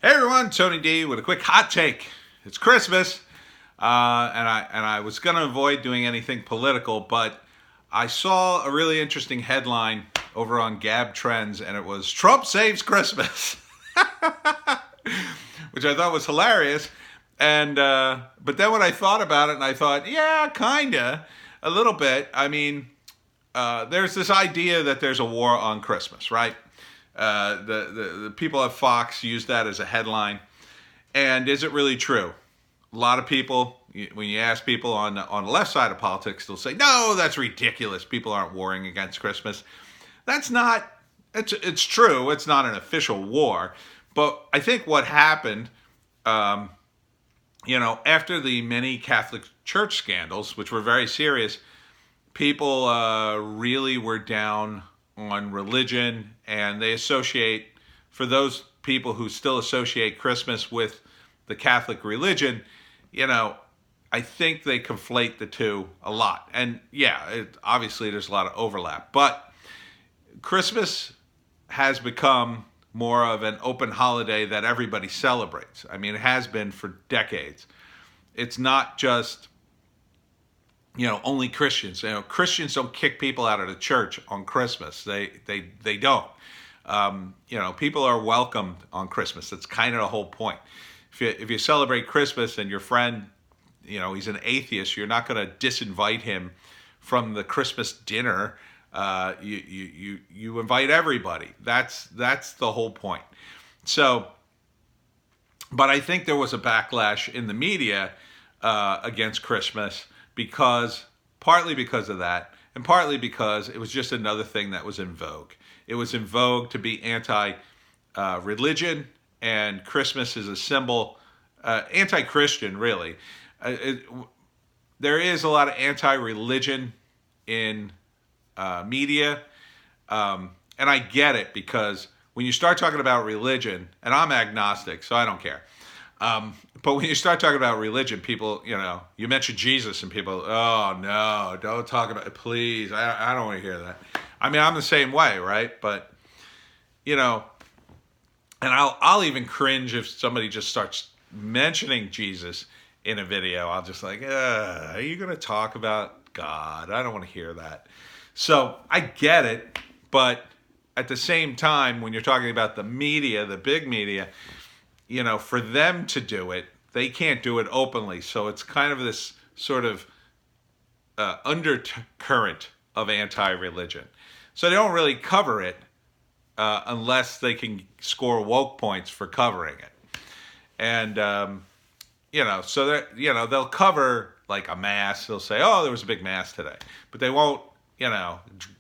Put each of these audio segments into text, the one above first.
Hey everyone, Tony D with a quick hot take. It's Christmas, and I was going to avoid doing anything political, but I saw a really interesting headline over on Gab Trends, and it was "Trump saves Christmas," which I thought was hilarious. And but then when I thought about it, and I thought, yeah, kinda, a little bit. I mean, there's this idea that there's a war on Christmas, right? The people at Fox use that as a headline. And is it really true? A lot of people, when you ask people on the left side of politics, they'll say, no, that's ridiculous. People aren't warring against Christmas. That's not, it's true. It's not an official war. But I think what happened, after the many Catholic Church scandals, which were very serious, people really were down on religion, and they associate, for those people who still associate Christmas with the Catholic religion, I think they conflate the two a lot. And yeah, obviously there's a lot of overlap, but Christmas has become more of an open holiday that everybody celebrates. I mean, it has been for decades. It's not just only Christians. Christians don't kick people out of the church on Christmas. They don't. People are welcomed on Christmas. That's kind of the whole point. If you celebrate Christmas and your friend, he's an atheist, you're not going to disinvite him from the Christmas dinner. You invite everybody. That's the whole point. So, but I think there was a backlash in the media against Christmas, partly because of that, and partly because it was just another thing that was in vogue. It was in vogue to be anti-religion, and Christmas is a symbol, anti-Christian, really. There is a lot of anti-religion in media, and I get it, because when you start talking about religion, and I'm agnostic, so I don't care. But when you start talking about religion, people, you mention Jesus and people, oh no, don't talk about it, please. I don't want to hear that. I mean, I'm the same way, right? But, and I'll even cringe if somebody just starts mentioning Jesus in a video. I'll just like, are you going to talk about God? I don't want to hear that. So I get it. But at the same time, when you're talking about the media, the big media, for them to do it, they can't do it openly. So it's kind of this sort of undercurrent of anti-religion. So they don't really cover it unless they can score woke points for covering it. And, so that, they'll cover like a mass. They'll say, oh, there was a big mass today. But they won't,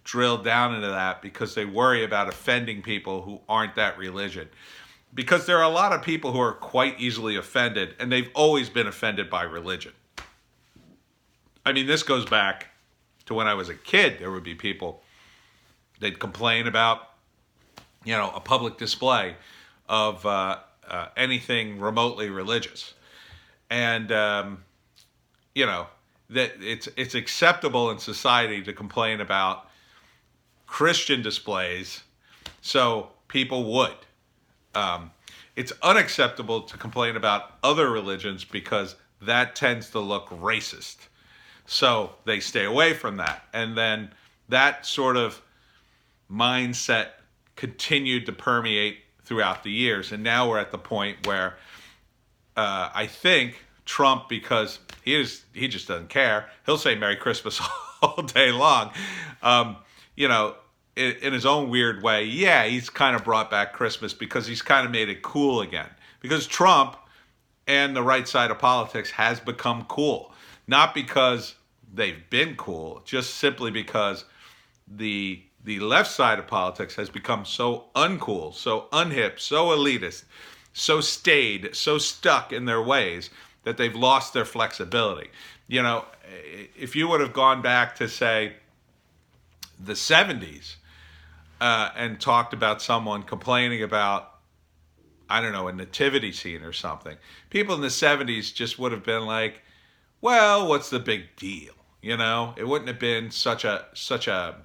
drill down into that, because they worry about offending people who aren't that religion. Because there are a lot of people who are quite easily offended, and they've always been offended by religion. I mean, this goes back to when I was a kid. There would be people, they'd complain about, a public display of anything remotely religious. And, that it's acceptable in society to complain about Christian displays, so people would. It's unacceptable to complain about other religions, because that tends to look racist. So they stay away from that. And then that sort of mindset continued to permeate throughout the years. And now we're at the point where I think Trump, because he just doesn't care, he'll say Merry Christmas all day long. In his own weird way, yeah, he's kind of brought back Christmas, because he's kind of made it cool again. Because Trump and the right side of politics has become cool. Not because they've been cool, just simply because the left side of politics has become so uncool, so unhip, so elitist, so staid, so stuck in their ways, that they've lost their flexibility. If you would have gone back to, say, the 70s, and talked about someone complaining about, I don't know, a nativity scene or something, people in the 70s just would have been like, well, what's the big deal? It wouldn't have been such a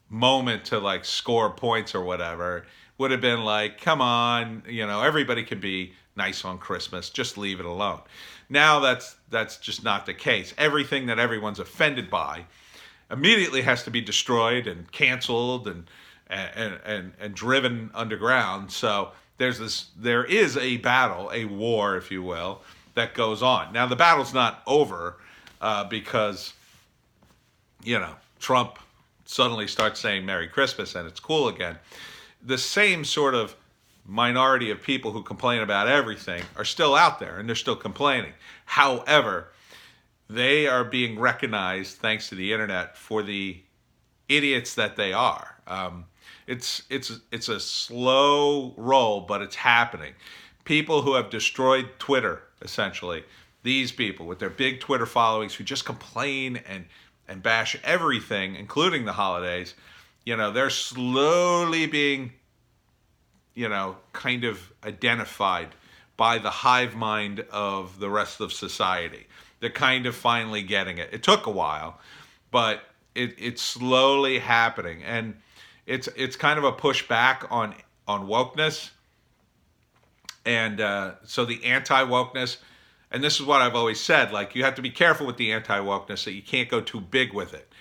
moment to like score points or whatever. would have been like, come on, everybody can be nice on Christmas, just leave it alone. Now that's just not the case. Everything that everyone's offended by immediately has to be destroyed and canceled and driven underground. So there is a battle, a war, if you will, that goes on. Now the battle's not over because Trump suddenly starts saying Merry Christmas and it's cool again. The same sort of minority of people who complain about everything are still out there and they're still complaining. However, they are being recognized, thanks to the internet, for the idiots that they are. It's a slow roll, but it's happening. People who have destroyed Twitter, essentially, these people with their big Twitter followings who just complain and bash everything, including the holidays, they're slowly being, kind of identified by the hive mind of the rest of society. They're kind of finally getting it. It took a while, but it's slowly happening. And it's kind of a pushback on wokeness. And so the anti-wokeness, and this is what I've always said, like you have to be careful with the anti-wokeness that you can't go too big with it.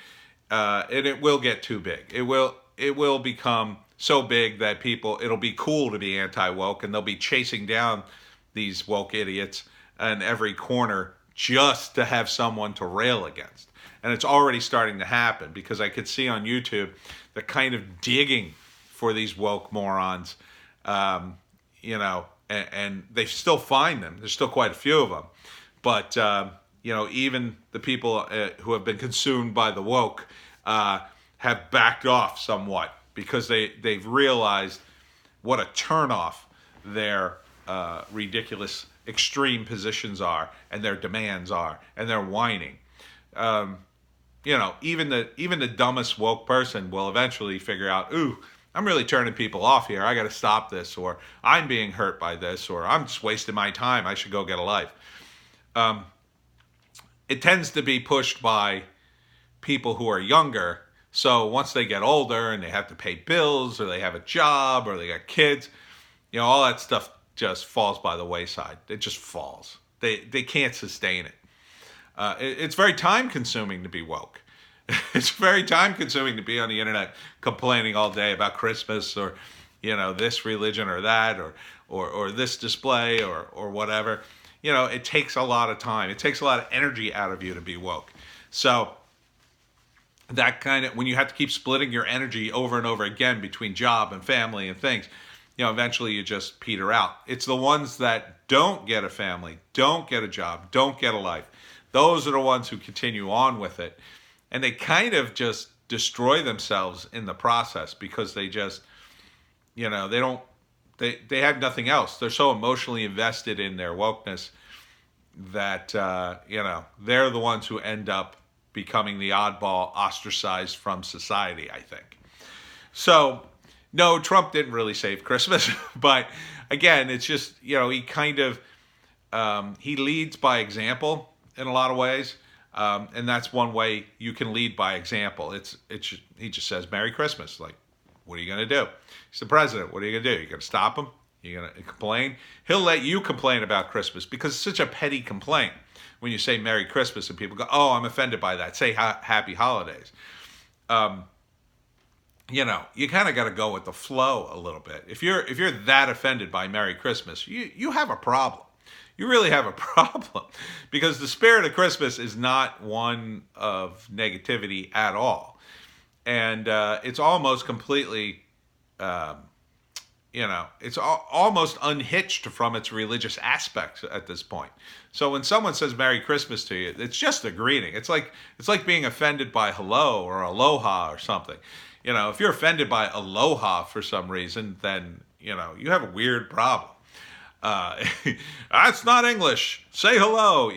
And it will get too big. It will become so big that it'll be cool to be anti-woke, and they'll be chasing down these woke idiots in every corner just to have someone to rail against. And it's already starting to happen because I could see on YouTube the kind of digging for these woke morons, and they still find them. There's still quite a few of them. But, even the people who have been consumed by the woke have backed off somewhat because they've realized what a turnoff their ridiculous extreme positions are and their demands are and their whining. Even the dumbest woke person will eventually figure out, ooh, I'm really turning people off here. I got to stop this, or I'm being hurt by this, or I'm just wasting my time. I should go get a life. It tends to be pushed by people who are younger. So once they get older and they have to pay bills, or they have a job, or they got kids, all that stuff just falls by the wayside. It just falls. They can't sustain it. It's very time consuming to be woke. It's very time consuming to be on the internet complaining all day about Christmas or, this religion or that or this display or whatever. It takes a lot of time. It takes a lot of energy out of you to be woke. So that when you have to keep splitting your energy over and over again between job and family and things, eventually you just peter out. It's the ones that don't get a family, don't get a job, don't get a life. Those are the ones who continue on with it. And they kind of just destroy themselves in the process because they just, they have nothing else. They're so emotionally invested in their wokeness that, they're the ones who end up becoming the oddball, ostracized from society, I think. So, no, Trump didn't really save Christmas. But again, it's just, he kind of, he leads by example in a lot of ways. And that's one way you can lead by example. He just says, Merry Christmas. Like, what are you going to do? He's the president. What are you going to do? You're going to stop him? You're going to complain? He'll let you complain about Christmas because it's such a petty complaint. When you say Merry Christmas and people go, oh, I'm offended by that. Say Happy Holidays. You kind of got to go with the flow a little bit. If you're that offended by Merry Christmas, you have a problem. You really have a problem because the spirit of Christmas is not one of negativity at all. And it's almost completely, it's almost unhitched from its religious aspects at this point. So when someone says Merry Christmas to you, it's just a greeting. It's like being offended by hello or aloha or something. If you're offended by aloha for some reason, then, you have a weird problem. That's not English. Say hello.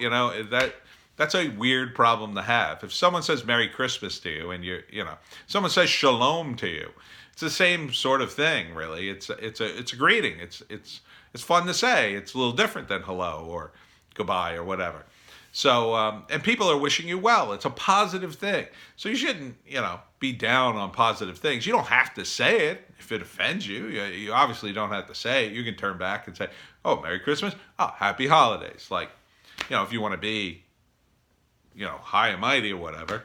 That's a weird problem to have. If someone says Merry Christmas to you and someone says Shalom to you, it's the same sort of thing, really. It's a greeting. It's fun to say. It's a little different than hello or goodbye or whatever. So, and people are wishing you well. It's a positive thing. So you shouldn't, be down on positive things. You don't have to say it if it offends you. You obviously don't have to say it. You can turn back and say, "Oh, Merry Christmas. Oh, Happy Holidays." Like, if you want to be, high and mighty or whatever.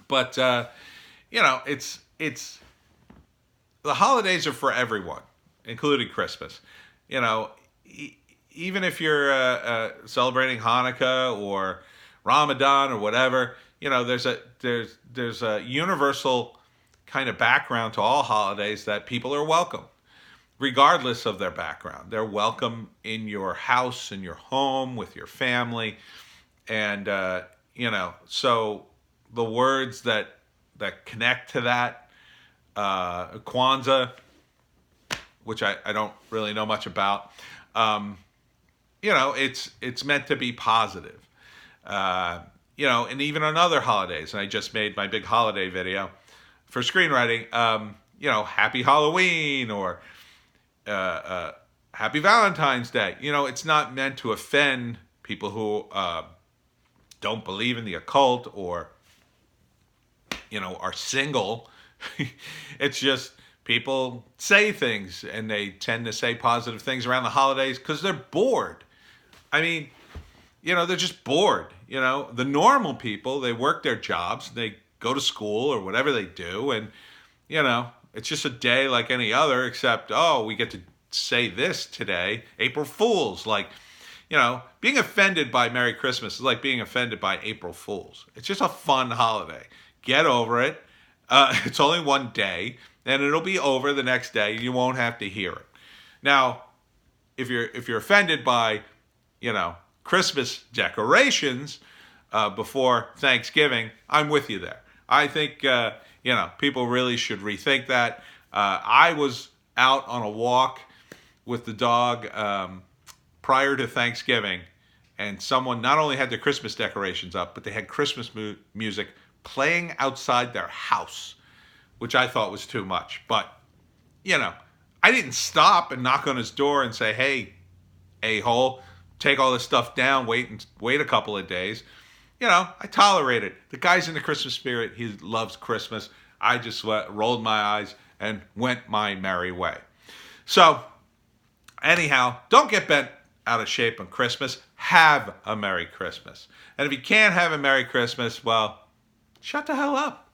But it's the holidays are for everyone, including Christmas. You know, even if you're celebrating Hanukkah or Ramadan or whatever, there's a universal kind of background to all holidays that people are welcome, regardless of their background. They're welcome in your house, in your home, with your family, and so the words that connect to that, Kwanzaa, which I don't really know much about. It's meant to be positive. And even on other holidays, and I just made my big holiday video for screenwriting, Happy Halloween or Happy Valentine's Day. It's not meant to offend people who don't believe in the occult or, are single. It's just people say things, and they tend to say positive things around the holidays because they're bored. I mean, they're just bored. The normal people, they work their jobs, they go to school or whatever they do, and, it's just a day like any other, except, we get to say this today, April Fools. Like, being offended by Merry Christmas is like being offended by April Fools. It's just a fun holiday. Get over it. It's only one day, and it'll be over the next day. You won't have to hear it. Now, if you're offended by, Christmas decorations before Thanksgiving, I'm with you there. I think people really should rethink that. I was out on a walk with the dog prior to Thanksgiving, and someone not only had their Christmas decorations up, but they had Christmas music playing outside their house, which I thought was too much. But, I didn't stop and knock on his door and say, "Hey, a-hole, take all this stuff down, wait a couple of days." I tolerate it. The guy's in the Christmas spirit. He loves Christmas. I just rolled my eyes and went my merry way. So, anyhow, don't get bent out of shape on Christmas. Have a Merry Christmas. And if you can't have a Merry Christmas, well, shut the hell up.